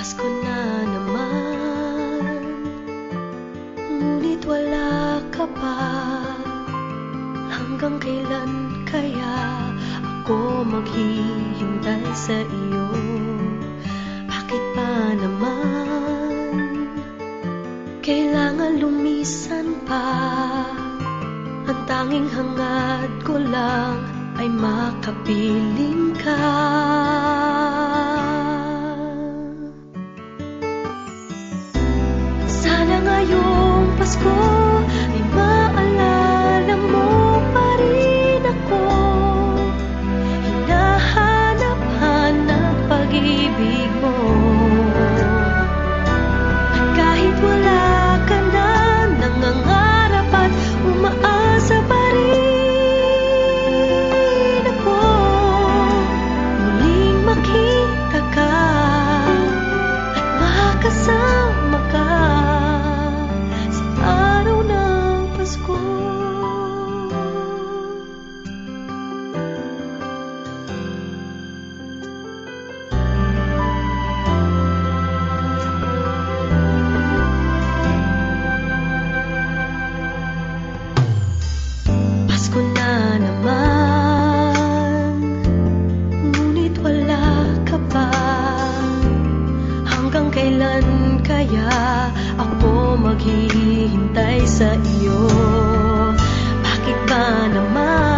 Pasko na naman, ngunit wala ka pa. Hanggang kailan kaya ako maghihintay sa iyo? Bakit ba naman kailangan lumisan pa? Ang tanging hangad ko lang ay makapiling ka. Sana ngayong Pasko ay maalala mo pa rin ako. Hinahanap-hanap pag-ibig mo. At kahit wala ka na, nangangarap at umaasa pa rin ako. Muling makita ka at makasama ka sa araw ng Pasko. Pasko na naman, ngunit wala ka pa. Hanggang kailan kaya ako maghihintay sa iyo? Bakit ba naman